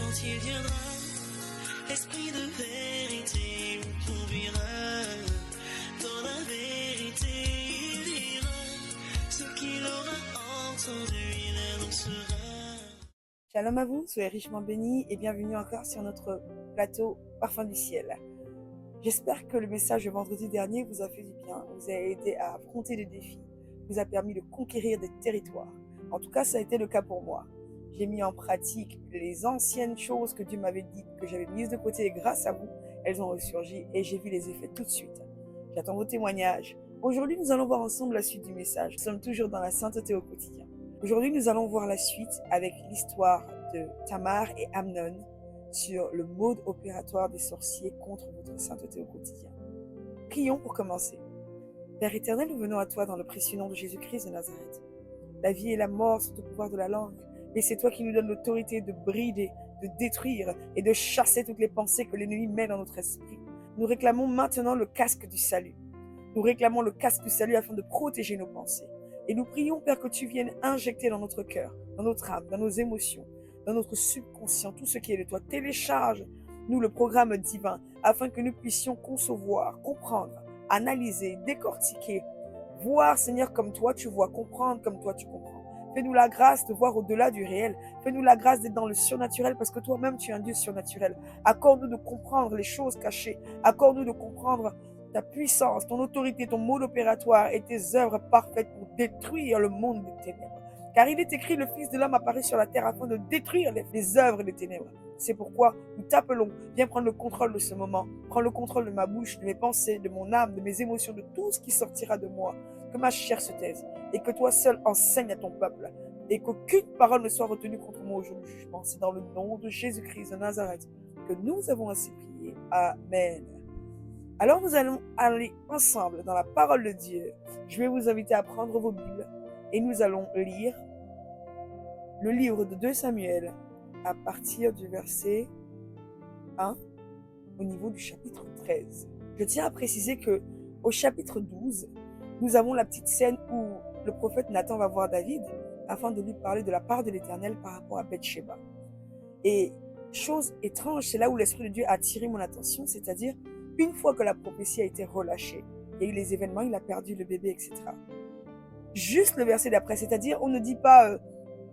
quand il viendra, esprit de vérité nous conduira. Dans la vérité il dira, ce qu'il aura entendu il annoncera. Shalom à vous, soyez richement bénis et bienvenue encore sur notre plateau Parfum du Ciel. J'espère que le message de vendredi dernier vous a fait du bien, vous a aidé à affronter des défis, vous a permis de conquérir des territoires. En tout cas, ça a été le cas pour moi. J'ai mis en pratique les anciennes choses que Dieu m'avait dites, que j'avais mises de côté et grâce à vous, elles ont ressurgi et j'ai vu les effets tout de suite. J'attends vos témoignages. Aujourd'hui, nous allons voir ensemble la suite du message. Nous sommes toujours dans la sainteté au quotidien. Aujourd'hui, nous allons voir la suite avec l'histoire de Tamar et Amnon sur le mode opératoire des sorciers contre votre sainteté au quotidien. Prions pour commencer. Père éternel, nous venons à toi dans le précieux nom de Jésus-Christ de Nazareth. La vie et la mort sont au pouvoir de la langue, et c'est toi qui nous donnes l'autorité de brider, de détruire et de chasser toutes les pensées que l'ennemi met dans notre esprit. Nous réclamons maintenant le casque du salut. Nous réclamons le casque du salut afin de protéger nos pensées. Et nous prions, Père, que tu viennes injecter dans notre cœur, dans notre âme, dans nos émotions, dans notre subconscient, tout ce qui est de toi. Télécharge-nous le programme divin afin que nous puissions concevoir, comprendre, analyser, décortiquer, voir, Seigneur, comme toi tu vois, comprendre comme toi tu comprends. Fais-nous la grâce de voir au-delà du réel. Fais-nous la grâce d'être dans le surnaturel parce que toi-même tu es un Dieu surnaturel. Accorde-nous de comprendre les choses cachées. Accorde-nous de comprendre ta puissance, ton autorité, ton mode opératoire et tes œuvres parfaites pour détruire le monde des ténèbres. Car il est écrit, le Fils de l'homme apparaît sur la terre afin de détruire les œuvres des ténèbres. C'est pourquoi nous t'appelons, viens prendre le contrôle de ce moment, prends le contrôle de ma bouche, de mes pensées, de mon âme, de mes émotions, de tout ce qui sortira de moi. Que ma chair se taise et que toi seul enseignes à ton peuple et qu'aucune parole ne soit retenue contre moi au jour du jugement. C'est dans le nom de Jésus-Christ de Nazareth que nous avons ainsi prié. Amen. Alors nous allons aller ensemble dans la parole de Dieu. Je vais vous inviter à prendre vos Bibles et nous allons lire le livre de 2 Samuel à partir du verset 1 au niveau du chapitre 13. Je tiens à préciser que au chapitre 12, nous avons la petite scène où le prophète Nathan va voir David afin de lui parler de la part de l'Éternel par rapport à Bathsheba. Et chose étrange, c'est là où l'Esprit de Dieu a attiré mon attention, c'est-à-dire une fois que la prophétie a été relâchée, il y a eu les événements, il a perdu le bébé, etc. Juste le verset d'après, c'est-à-dire on ne dit pas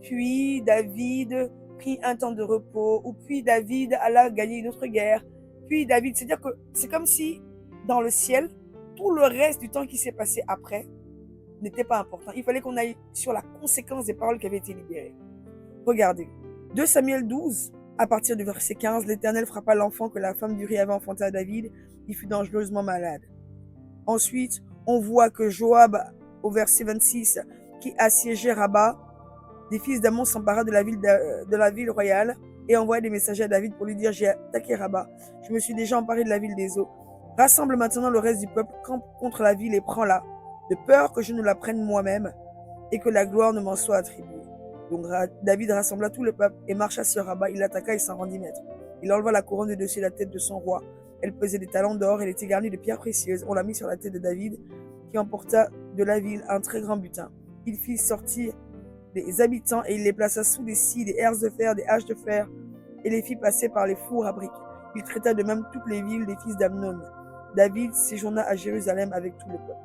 puis David prit un temps de repos, ou puis David alla gagner une autre guerre, puis David, c'est-à-dire que c'est comme si dans le ciel, tout le reste du temps qui s'est passé après n'était pas important. Il fallait qu'on aille sur la conséquence des paroles qui avaient été libérées. Regardez, 2 Samuel 12, à partir du verset 15, l'Éternel frappa l'enfant que la femme d'Uri avait enfanté à David, il fut dangereusement malade. Ensuite, on voit que Joab, au verset 26, qui assiégeait Rabat, des fils d'Ammon s'empara de la ville royale et envoya des messagers à David pour lui dire « J'ai attaqué Rabat, je me suis déjà emparé de la ville des eaux. Rassemble maintenant le reste du peuple, campe contre la ville et prends-la, de peur que je ne la prenne moi-même et que la gloire ne m'en soit attribuée. » Donc David rassembla tout le peuple et marcha sur Rabat, il l'attaqua et s'en rendit maître. Il enleva la couronne de dessus la tête de son roi. Elle pesait des talents d'or, elle était garnie de pierres précieuses. On l'a mis sur la tête de David, qui emporta de la ville un très grand butin. Il fit sortir les habitants et il les plaça sous des scies, des herses de fer, des haches de fer, et les fit passer par les fours à briques. Il traita de même toutes les villes des fils d'Amnon. David séjourna à Jérusalem avec tout le peuple.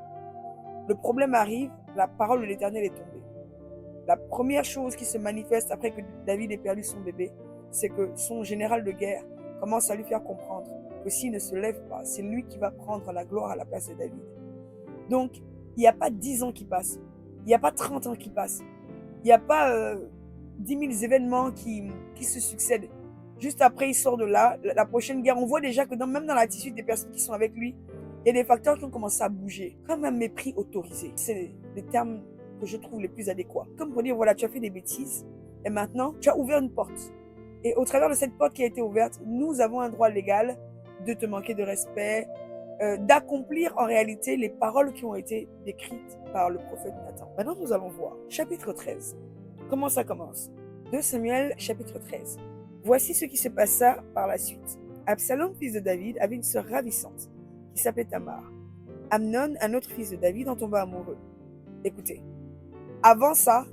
Le problème arrive, la parole de l'Éternel est tombée. La première chose qui se manifeste après que David ait perdu son bébé, c'est que son général de guerre commence à lui faire comprendre que s'il ne se lève pas, c'est lui qui va prendre la gloire à la place de David. Donc, il n'y a pas 10 ans qui passent, il n'y a pas 30 ans qui passent, il n'y a pas 10 000 événements qui se succèdent. Juste après, il sort de là, la prochaine guerre, on voit déjà que même dans l'attitude des personnes qui sont avec lui, il y a des facteurs qui ont commencé à bouger, comme un mépris autorisé. C'est les termes que je trouve les plus adéquats. Comme pour dire, voilà, tu as fait des bêtises, et maintenant, tu as ouvert une porte. Et au travers de cette porte qui a été ouverte, nous avons un droit légal de te manquer de respect, d'accomplir en réalité les paroles qui ont été décrites par le prophète Nathan. Maintenant, nous allons voir. Chapitre 13. Comment ça commence? 2 Samuel, chapitre 13. Voici ce qui se passa par la suite. Absalom, fils de David, avait une sœur ravissante qui s'appelait Tamar. Amnon, un autre fils de David, en tomba amoureux. Écoutez, avant ça,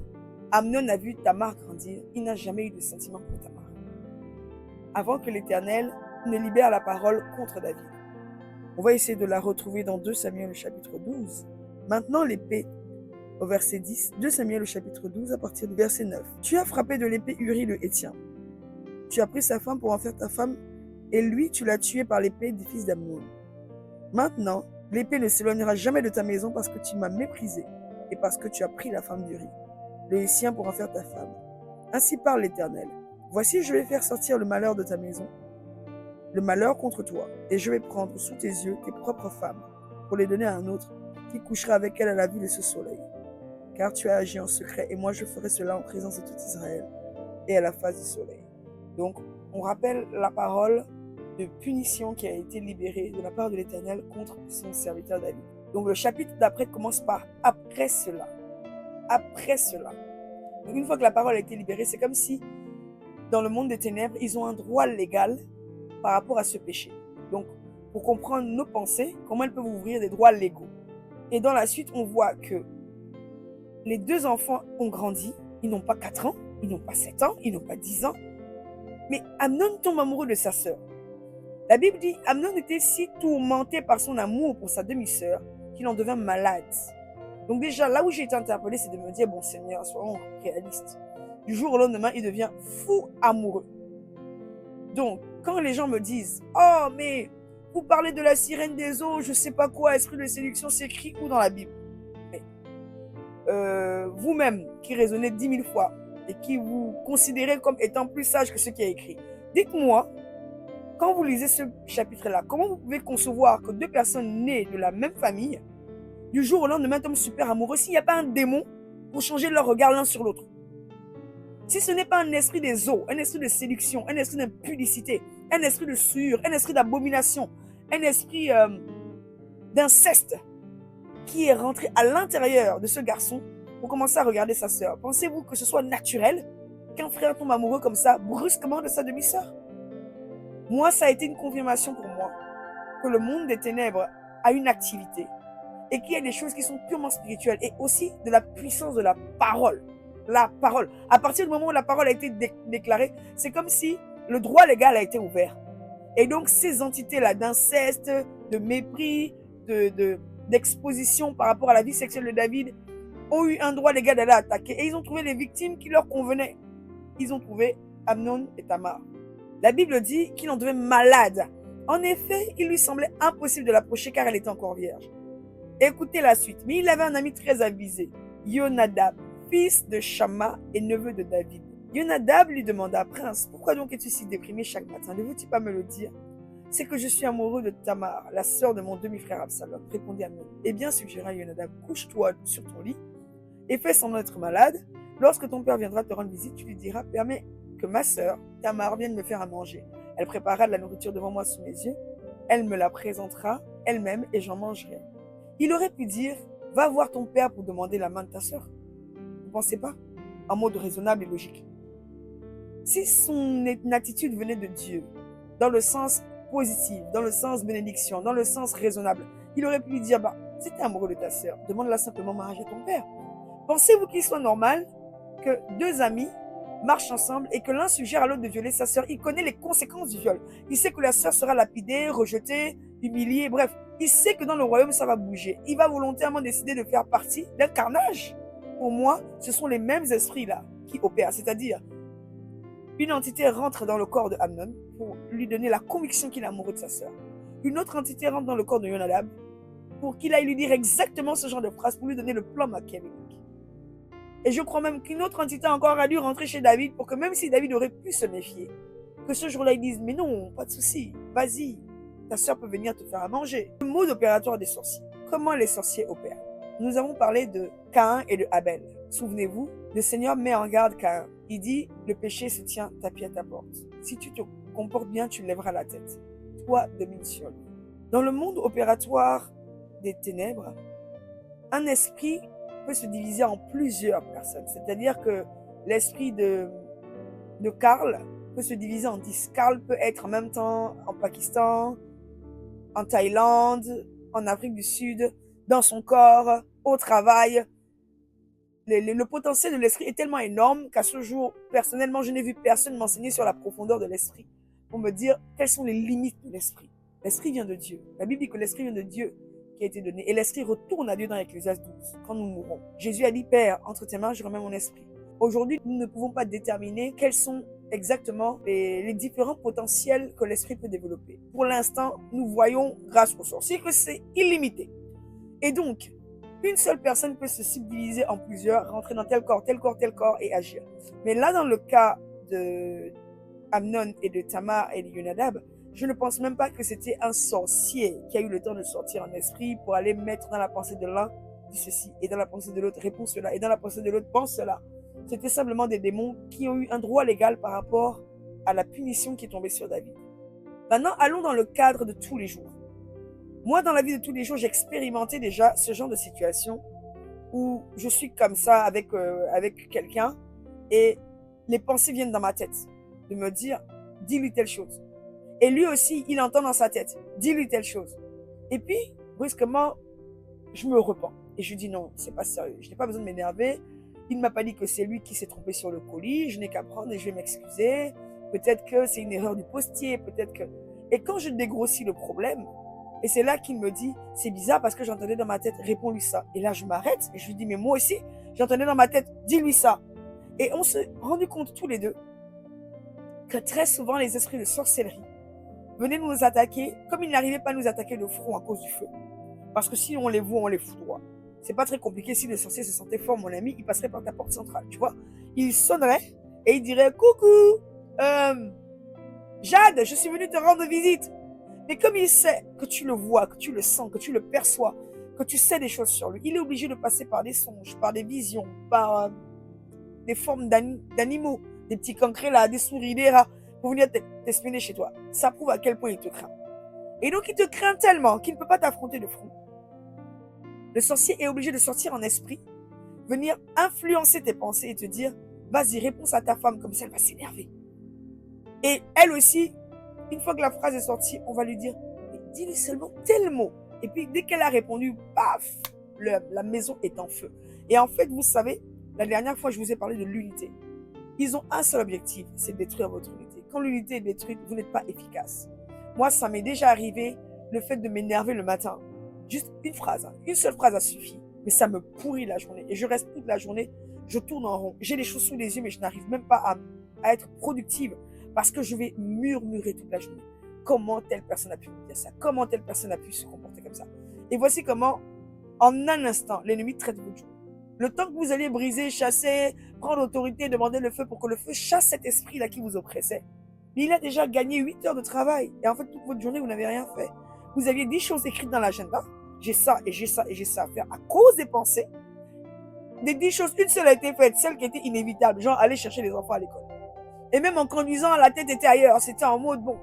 Amnon a vu Tamar grandir. Il n'a jamais eu de sentiment pour Tamar. avant que l'Éternel ne libère la parole contre David. On va essayer de la retrouver dans 2 Samuel au chapitre 12. Maintenant l'épée, au verset 10, 2 Samuel au chapitre 12 à partir du verset 9. Tu as frappé de l'épée Uri le Héthien. Tu as pris sa femme pour en faire ta femme, et lui tu l'as tué par l'épée des fils d'Ammon. Maintenant, l'épée ne s'éloignera jamais de ta maison parce que tu m'as méprisé et parce que tu as pris la femme d'Uri, le Héthien, pour en faire ta femme. Ainsi parle l'Éternel. Voici, je vais faire sortir le malheur de ta maison, le malheur contre toi, et je vais prendre sous tes yeux tes propres femmes pour les donner à un autre qui couchera avec elle à la vue de ce soleil. Car tu as agi en secret, et moi je ferai cela en présence de tout Israël et à la face du soleil. Donc, on rappelle la parole de punition qui a été libérée de la part de l'Éternel contre son serviteur David. Donc, le chapitre d'après commence par « après cela ». Après cela. Donc, une fois que la parole a été libérée, c'est comme si, dans le monde des ténèbres, ils ont un droit légal par rapport à ce péché. Donc, pour comprendre nos pensées, comment elles peuvent ouvrir des droits légaux. Et dans la suite, on voit que les 2 enfants ont grandi. Ils n'ont pas 4 ans, ils n'ont pas 7 ans, ils n'ont pas 10 ans. Mais Amnon tombe amoureux de sa sœur. La Bible dit, Amnon était si tourmenté par son amour pour sa demi-sœur qu'il en devint malade. Donc déjà, là où j'ai été interpellée, c'est de me dire, bon Seigneur, soyons réalistes. Du jour au lendemain, il devient fou amoureux. Donc, quand les gens me disent, oh mais vous parlez de la sirène des eaux, je sais pas quoi, esprit de séduction, c'est écrit où dans la Bible? Mais vous-même qui raisonnez 10 000 fois et qui vous considérez comme étant plus sage que ce qui est écrit, dites-moi, quand vous lisez ce chapitre-là, comment vous pouvez concevoir que 2 personnes nées de la même famille, du jour au lendemain, tombent super amoureux s'il n'y a pas un démon pour changer leur regard l'un sur l'autre? Si ce n'est pas un esprit des eaux, un esprit de séduction, un esprit d'impudicité, un esprit de souillure, un esprit d'abomination, un esprit d'inceste qui est rentré à l'intérieur de ce garçon pour commencer à regarder sa sœur, pensez-vous que ce soit naturel qu'un frère tombe amoureux comme ça, brusquement, de sa demi-sœur? Moi, ça a été une confirmation pour moi que le monde des ténèbres a une activité et qu'il y a des choses qui sont purement spirituelles et aussi de la puissance de la parole. La parole. À partir du moment où la parole a été déclarée, c'est comme si le droit légal a été ouvert. Et donc, ces entités-là d'inceste, de mépris, d'exposition par rapport à la vie sexuelle de David ont eu un droit légal d'aller attaquer. Et ils ont trouvé les victimes qui leur convenaient. Ils ont trouvé Amnon et Tamar. La Bible dit qu'il en devait malade. En effet, il lui semblait impossible de l'approcher car elle était encore vierge. Écoutez la suite. Mais il avait un ami très avisé, Yonadab, fils de Shama et neveu de David. Yonadab lui demanda, prince, pourquoi donc es-tu si déprimé chaque matin? Ne veux-tu pas me le dire? C'est que je suis amoureux de Tamar, la sœur de mon demi-frère Absalom, répondit Amnon. Eh bien, suggéra Yonadab, couche-toi sur ton lit et fais semblant d'être malade. Lorsque ton père viendra te rendre visite, tu lui diras, permets que ma sœur, Tamar, vienne me faire à manger. Elle préparera de la nourriture devant moi sous mes yeux. Elle me la présentera elle-même et j'en mangerai. Il aurait pu dire, va voir ton père pour demander la main de ta sœur. Vous ne pensez pas? En mode raisonnable et logique. Si son attitude venait de Dieu, dans le sens positif, dans le sens bénédiction, dans le sens raisonnable, il aurait pu lui dire, si tu es amoureux de ta sœur, demande-la simplement mariage à ton père. Pensez-vous qu'il soit normal que 2 amis marchent ensemble et que l'un suggère à l'autre de violer sa sœur? Il connaît les conséquences du viol. Il sait que la sœur sera lapidée, rejetée, humiliée, bref. Il sait que dans le royaume, ça va bouger. Il va volontairement décider de faire partie d'un carnage. Pour moi, ce sont les mêmes esprits-là qui opèrent. C'est-à-dire, une entité rentre dans le corps de Amnon pour lui donner la conviction qu'il est amoureux de sa sœur. Une autre entité rentre dans le corps de Yonadab pour qu'il aille lui dire exactement ce genre de phrase pour lui donner le plan machiavélique. Et je crois même qu'une autre entité encore a dû rentrer chez David pour que même si David aurait pu se méfier, que ce jour-là, ils disent, mais non, pas de souci, vas-y, ta sœur peut venir te faire à manger. Le mode opératoire des sorciers. Comment les sorciers opèrent? Nous avons parlé de Caïn et de Abel. Souvenez-vous, le Seigneur met en garde Caïn. Il dit, le péché se tient tapis à ta porte. Si tu te comportes bien, tu lèveras la tête. Toi, domine sur lui. Dans le monde opératoire des ténèbres, un esprit peut se diviser en plusieurs personnes. C'est-à-dire que l'esprit de Karl peut se diviser en 10. Karl peut être en même temps en Pakistan, en Thaïlande, en Afrique du Sud, dans son corps, au travail. Le potentiel de l'esprit est tellement énorme qu'à ce jour, personnellement, je n'ai vu personne m'enseigner sur la profondeur de l'esprit. pour me dire quelles sont les limites de l'esprit. L'esprit vient de Dieu. La Bible dit que l'esprit vient de Dieu qui a été donné. Et l'esprit retourne à Dieu dans Ecclésiaste 12, quand nous mourrons. Jésus a dit, Père, entre tes mains, je remets mon esprit. Aujourd'hui, nous ne pouvons pas déterminer quels sont exactement les différents potentiels que l'esprit peut développer. Pour l'instant, nous voyons, grâce aux sorciers, que c'est illimité. Et donc, une seule personne peut se subdiviser en plusieurs, rentrer dans tel corps, tel corps, tel corps et agir. Mais là, dans le cas de Amnon et de Tamar et de Yonadab, je ne pense même pas que c'était un sorcier qui a eu le temps de sortir en esprit pour aller mettre dans la pensée de l'un, dit ceci, et dans la pensée de l'autre, répond cela, et dans la pensée de l'autre, pense cela. C'était simplement des démons qui ont eu un droit légal par rapport à la punition qui est tombée sur David. Maintenant, allons dans le cadre de tous les jours. Moi, dans la vie de tous les jours, j'ai expérimenté déjà ce genre de situation où je suis comme ça avec quelqu'un et les pensées viennent dans ma tête de me dire, dis-lui telle chose. Et lui aussi, il entend dans sa tête, dis-lui telle chose. Et puis, brusquement, je me repens. Et je dis non, c'est pas sérieux. Je n'ai pas besoin de m'énerver. Il ne m'a pas dit que c'est lui qui s'est trompé sur le colis. Je n'ai qu'à prendre et je vais m'excuser. Peut-être que c'est une erreur du postier. Peut-être que... Et quand je dégrossis le problème, et c'est là qu'il me dit, c'est bizarre parce que j'entendais dans ma tête, réponds-lui ça. Et là, je m'arrête et je lui dis, mais moi aussi, j'entendais dans ma tête, dis-lui ça. Et on s'est rendu compte tous les deux que très souvent, les esprits de sorcellerie venaient nous attaquer comme ils n'arrivaient pas à nous attaquer de front à cause du feu. Parce que si on les voit, on les foudroie. C'est pas très compliqué. Si le sorcier se sentait fort, mon ami, il passerait par ta porte centrale, tu vois. Il sonnerait et il dirait, coucou, Jade, je suis venu te rendre visite. Mais comme il sait que tu le vois, que tu le sens, que tu le perçois, que tu sais des choses sur lui, il est obligé de passer par des songes, par des visions, par des formes d'animaux, des petits cancrés là, des souris, des rats, pour venir t'espionner chez toi. Ça prouve à quel point il te craint. Et donc il te craint tellement qu'il ne peut pas t'affronter de front. Le sorcier est obligé de sortir en esprit, venir influencer tes pensées et te dire, vas-y, réponds à ta femme, comme ça elle va s'énerver. Et elle aussi, une fois que la phrase est sortie, on va lui dire, dis-lui seulement tel mot. Et puis dès qu'elle a répondu, paf, la maison est en feu. Et en fait, vous savez, la dernière fois, je vous ai parlé de l'unité. Ils ont un seul objectif, c'est de détruire votre unité. Quand l'unité est détruite, vous n'êtes pas efficace. Moi, ça m'est déjà arrivé, le fait de m'énerver le matin. Juste une phrase, une seule phrase a suffi. Mais ça me pourrit la journée. Et je reste toute la journée, je tourne en rond. J'ai les choses sous les yeux, mais je n'arrive même pas à être productive. Parce que je vais murmurer toute la journée. Comment telle personne a pu me dire ça? Comment telle personne a pu se comporter comme ça? Et voici comment, en un instant, l'ennemi traite votre journée. Le temps que vous allez briser, chasser, prendre autorité, demander le feu pour que le feu chasse cet esprit-là qui vous oppressait, il a déjà gagné 8 heures de travail. Et en fait, toute votre journée, vous n'avez rien fait. Vous aviez 10 choses écrites dans l'agenda. J'ai ça et j'ai ça et j'ai ça à faire à cause des pensées. Des 10 choses, une seule a été faite, celle qui était inévitable. Genre, aller chercher les enfants à l'école. Et même en conduisant, la tête était ailleurs. C'était en mode, bon,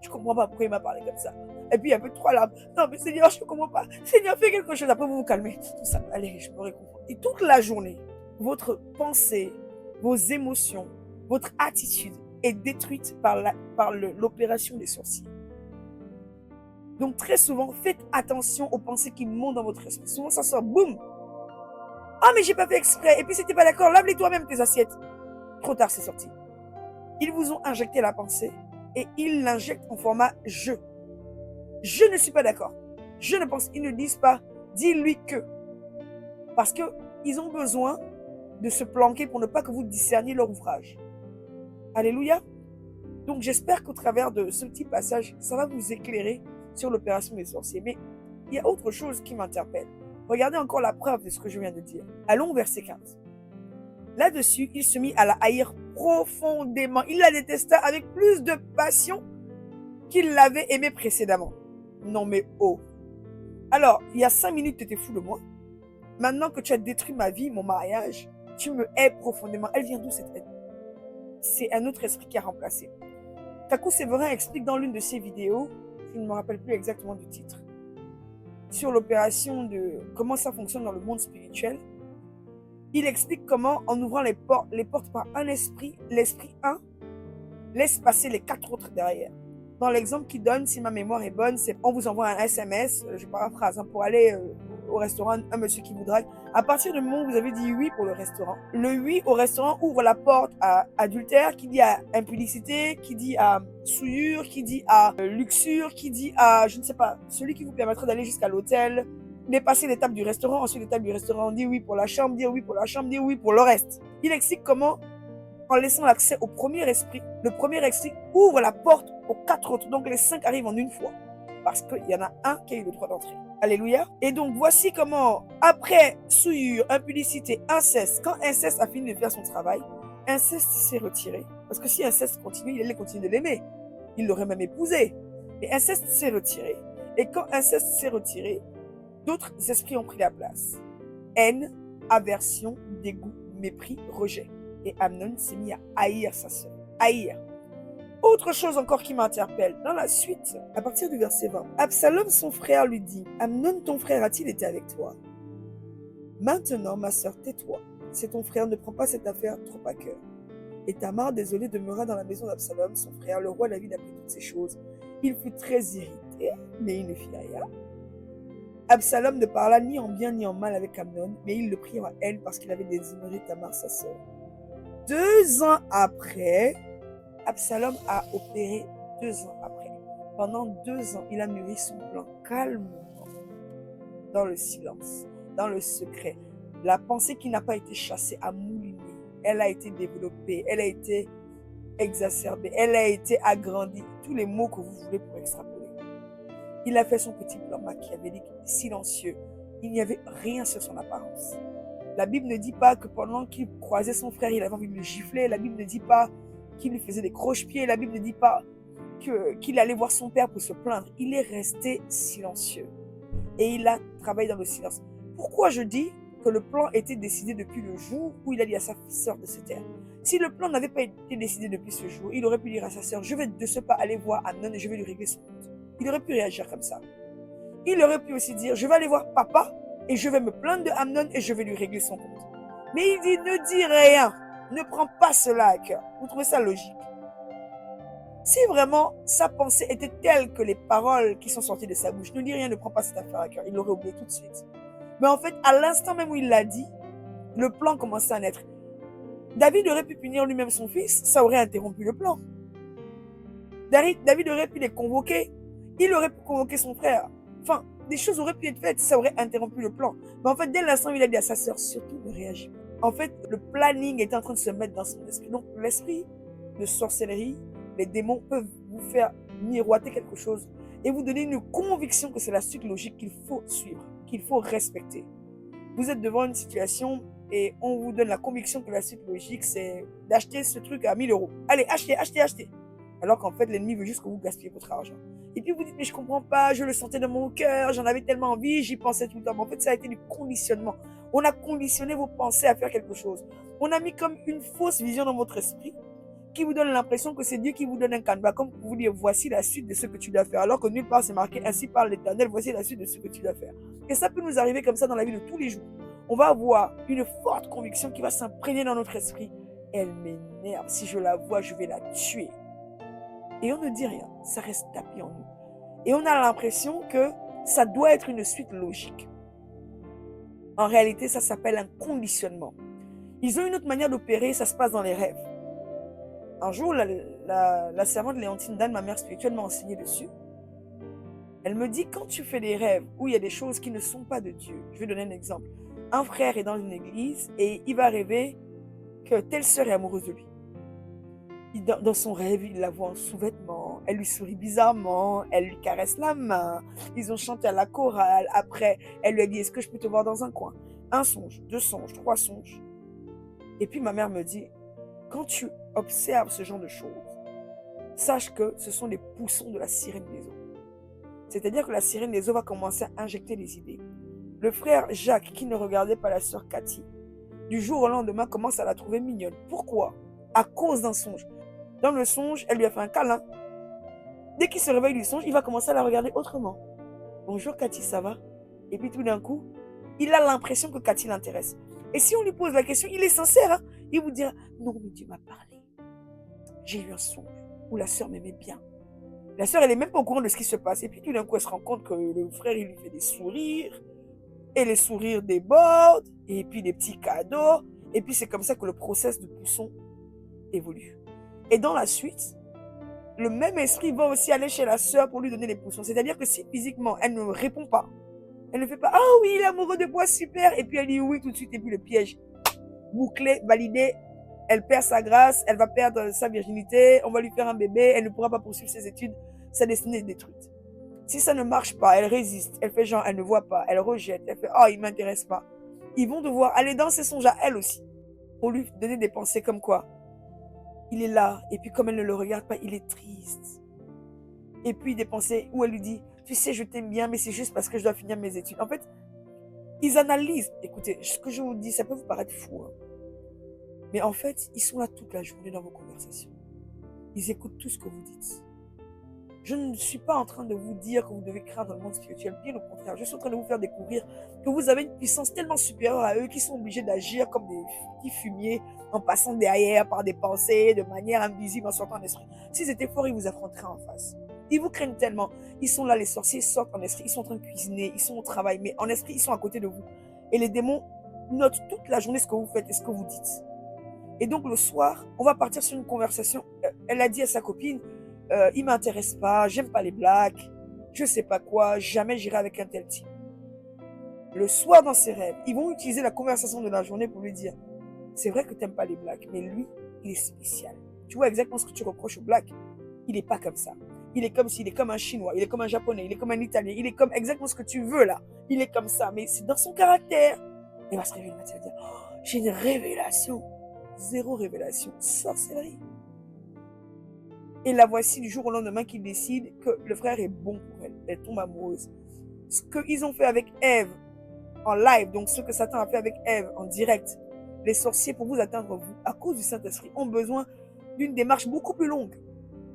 je comprends pas pourquoi il m'a parlé comme ça. Et puis, il y a un peu de 3 larmes. Non, mais Seigneur, je ne comprends pas. Seigneur, fais quelque chose. Après, vous vous calmez. Tout ça, allez, je me réconfort. Et toute la journée, votre pensée, vos émotions, votre attitude est détruite par l'opération des sorciers. Donc, très souvent, faites attention aux pensées qui montent dans votre esprit. Souvent, ça sort, boum. Ah, mais j'ai pas fait exprès. Et puis, c'était pas d'accord. Lave-les toi-même tes assiettes. Trop tard, c'est sorti. Ils vous ont injecté la pensée et ils l'injectent en format je. Je ne suis pas d'accord. Je ne pense. Ils ne disent pas dis-lui que. Parce qu'ils ont besoin de se planquer pour ne pas que vous discerniez leur ouvrage. Alléluia. Donc j'espère qu'au travers de ce petit passage, ça va vous éclairer sur l'opération des sorciers. Mais il y a autre chose qui m'interpelle. Regardez encore la preuve de ce que je viens de dire. Allons au verset 15. Là-dessus, il se mit à la haïr profondément. Il la détesta avec plus de passion qu'il l'avait aimée précédemment. Non mais oh. Alors, il y a 5 minutes, tu étais fou de moi. Maintenant que tu as détruit ma vie, mon mariage, tu me hais profondément. Elle vient d'où cette haine? C'est un autre esprit qui a remplacé. Takou Séverin explique dans l'une de ses vidéos, je ne me rappelle plus exactement du titre, sur l'opération de comment ça fonctionne dans le monde spirituel. Il explique comment, en ouvrant les portes par un esprit, l'esprit 1 laisse passer les 4 autres derrière. Dans l'exemple qu'il donne, si ma mémoire est bonne, c'est on vous envoie un SMS, je paraphrase, pour aller au restaurant un monsieur qui vous drague. À partir du moment où vous avez dit oui pour le restaurant, le oui au restaurant ouvre la porte à adultère, qui dit à impudicité, qui dit à souillure, qui dit à luxure, qui dit à, je ne sais pas, celui qui vous permettra d'aller jusqu'à l'hôtel, dépasser l'étape du restaurant, ensuite l'étape du restaurant, dire oui pour la chambre, dire oui pour la chambre, dire oui pour le reste. Il explique comment, en laissant l'accès au premier esprit, le premier esprit ouvre la porte aux 4 autres. Donc les 5 arrivent en une fois. Parce qu'il y en a un qui a eu le droit d'entrer. Alléluia. Et donc voici comment, après souillure, impudicité, inceste, quand inceste a fini de faire son travail, inceste s'est retiré. Parce que si inceste continue, il allait continuer de l'aimer. Il l'aurait même épousé. Et inceste s'est retiré. Et quand inceste s'est retiré, d'autres esprits ont pris la place. Haine, aversion, dégoût, mépris, rejet. Et Amnon s'est mis à haïr sa sœur. Haïr. Autre chose encore qui m'interpelle, dans la suite, à partir du verset 20, Absalom, son frère, lui dit, Amnon, ton frère, a-t-il été avec toi? Maintenant, ma sœur, tais-toi. C'est ton frère, ne prends pas cette affaire trop à cœur. Et Tamar, désolée, demeura dans la maison d'Absalom, son frère. Le roi David apprit toutes ces choses. Il fut très irrité, mais il ne fit rien. Absalom ne parla ni en bien ni en mal avec Amnon, mais il le prit en haine parce qu'il avait déshonoré Tamar, sa sœur. 2 ans après, Absalom a opéré 2 ans après. Pendant 2 ans, il a mûri son plan calmement, dans le silence, dans le secret. La pensée qui n'a pas été chassée a mouliné. Elle a été développée, elle a été exacerbée, elle a été agrandie. Tous les mots que vous voulez pour extrapoler. Il a fait son petit plan machiavélique, silencieux. Il n'y avait rien sur son apparence. La Bible ne dit pas que pendant qu'il croisait son frère, il avait envie de le gifler. La Bible ne dit pas qu'il lui faisait des croche-pieds. La Bible ne dit pas qu'il allait voir son père pour se plaindre. Il est resté silencieux. Et il a travaillé dans le silence. Pourquoi je dis que le plan était décidé depuis le jour où il a dit à sa sœur de se taire? Si le plan n'avait pas été décidé depuis ce jour, il aurait pu dire à sa sœur, je vais de ce pas aller voir Amnon et je vais lui régler son compte. Il aurait pu réagir comme ça. Il aurait pu aussi dire, je vais aller voir papa et je vais me plaindre de Amnon et je vais lui régler son compte. Mais il dit, ne dis rien. Ne prends pas cela à cœur. Vous trouvez ça logique? Si vraiment sa pensée était telle que les paroles qui sont sorties de sa bouche, ne dis rien, ne prends pas cette affaire à cœur, il l'aurait oublié tout de suite. Mais en fait, à l'instant même où il l'a dit, le plan commençait à naître. David aurait pu punir lui-même son fils, ça aurait interrompu le plan. David aurait pu les convoquer, il aurait pu convoquer son frère. Enfin, des choses auraient pu être faites, ça aurait interrompu le plan. Mais en fait, dès l'instant où il a dit à sa sœur, surtout ne réagis pas. En fait, le planning était en train de se mettre dans son esprit. Donc, l'esprit de sorcellerie, les démons peuvent vous faire miroiter quelque chose et vous donner une conviction que c'est la suite logique qu'il faut suivre, qu'il faut respecter. Vous êtes devant une situation et on vous donne la conviction que la suite logique, c'est d'acheter ce truc à 1000 euros. Allez, achetez. Alors qu'en fait, l'ennemi veut juste que vous gaspillez votre argent. Et puis vous dites, mais je comprends pas, je le sentais dans mon cœur, j'en avais tellement envie, j'y pensais tout le temps. Mais en fait, ça a été du conditionnement. On a conditionné vos pensées à faire quelque chose. On a mis comme une fausse vision dans votre esprit qui vous donne l'impression que c'est Dieu qui vous donne un canevas, comme pour vous dire, voici la suite de ce que tu dois faire. Alors que nulle part c'est marqué, ainsi parle l'Éternel, voici la suite de ce que tu dois faire. Et ça peut nous arriver comme ça dans la vie de tous les jours. On va avoir une forte conviction qui va s'imprégner dans notre esprit. Elle m'énerve, si je la vois, je vais la tuer. Et on ne dit rien, ça reste tapis en nous. Et on a l'impression que ça doit être une suite logique. En réalité, ça s'appelle un conditionnement. Ils ont une autre manière d'opérer, ça se passe dans les rêves. Un jour, la servante Léontine Dan, ma mère spirituelle, m'a enseigné dessus. Elle me dit, quand tu fais des rêves où il y a des choses qui ne sont pas de Dieu, je vais donner un exemple. Un frère est dans une église et il va rêver que telle sœur est amoureuse de lui. Dans son rêve, il la voit en sous-vêtements, elle lui sourit bizarrement, elle lui caresse la main, ils ont chanté à la chorale, après, elle lui a dit, est-ce que je peux te voir dans un coin? 1 songe, 2 songes, 3 songes. Et puis ma mère me dit, quand tu observes ce genre de choses, sache que ce sont les poussons de la sirène des eaux. C'est-à-dire que la sirène des eaux va commencer à injecter les idées. Le frère Jacques, qui ne regardait pas la sœur Cathy, du jour au lendemain commence à la trouver mignonne. Pourquoi? À cause d'un songe. Dans le songe, elle lui a fait un câlin. Dès qu'il se réveille du songe, il va commencer à la regarder autrement. Bonjour Cathy, ça va? Et puis tout d'un coup, il a l'impression que Cathy l'intéresse. Et si on lui pose la question, il est sincère, hein? Il vous dira, non mais Dieu m'a parlé. J'ai eu un songe où la sœur m'aimait bien. La sœur, elle est même pas au courant de ce qui se passe. Et puis tout d'un coup, elle se rend compte que le frère, il lui fait des sourires. et les sourires débordent, et puis des petits cadeaux, et puis c'est comme ça que le process de pousson évolue. Et dans la suite, le même esprit va aussi aller chez la sœur pour lui donner les poussons. C'est-à-dire que si physiquement, elle ne répond pas, elle ne fait pas « Ah oui, il est amoureux de moi, super !» Et puis elle dit oui tout de suite, et puis le piège bouclé, validé, elle perd sa grâce, elle va perdre sa virginité, on va lui faire un bébé, elle ne pourra pas poursuivre ses études, sa destinée est détruite. Si ça ne marche pas, elle résiste, elle fait genre, elle ne voit pas, elle rejette, elle fait « Oh, il ne m'intéresse pas ». Ils vont devoir aller dans ses songes à elle aussi, pour lui donner des pensées comme quoi il est là, et puis comme elle ne le regarde pas, il est triste. Et puis des pensées où elle lui dit « Tu sais, je t'aime bien, mais c'est juste parce que je dois finir mes études ». En fait, ils analysent. Écoutez, ce que je vous dis, ça peut vous paraître fou, hein. Mais en fait, ils sont là toute la journée dans vos conversations. Ils écoutent tout ce que vous dites. Je ne suis pas en train de vous dire que vous devez craindre dans le monde spirituel. Bien au contraire, je suis en train de vous faire découvrir que vous avez une puissance tellement supérieure à eux qu'ils sont obligés d'agir comme des petits fumiers en passant derrière par des pensées de manière invisible en sortant en esprit. S'ils étaient forts, ils vous affronteraient en face. Ils vous craignent tellement. Ils sont là, les sorciers sortent en esprit. Ils sont en train de cuisiner. Ils sont au travail. Mais en esprit, ils sont à côté de vous. Et les démons notent toute la journée ce que vous faites et ce que vous dites. Et donc le soir, on va partir sur une conversation. Elle a dit à sa copine, il m'intéresse pas, j'aime pas les blagues, je sais pas quoi, jamais j'irai avec un tel type. Le soir dans ses rêves, ils vont utiliser la conversation de la journée pour lui dire, c'est vrai que t'aimes pas les blagues, mais lui, il est spécial. Tu vois exactement ce que tu reproches aux blagues. Il est pas comme ça. Il est comme s'il est comme un Chinois, il est comme un Japonais, il est comme un Italien, il est comme exactement ce que tu veux là. Il est comme ça, mais c'est dans son caractère. Il va se réveiller le matin et dire, oh, j'ai une révélation. Zéro révélation, sorcellerie. Et la voici du jour au lendemain qu'il décide que le frère est bon pour elle. Elle tombe amoureuse. Ce qu'ils ont fait avec Ève en live, donc ce que Satan a fait avec Ève en direct, les sorciers, pour vous atteindre, vous, à cause du Saint-Esprit, ont besoin d'une démarche beaucoup plus longue.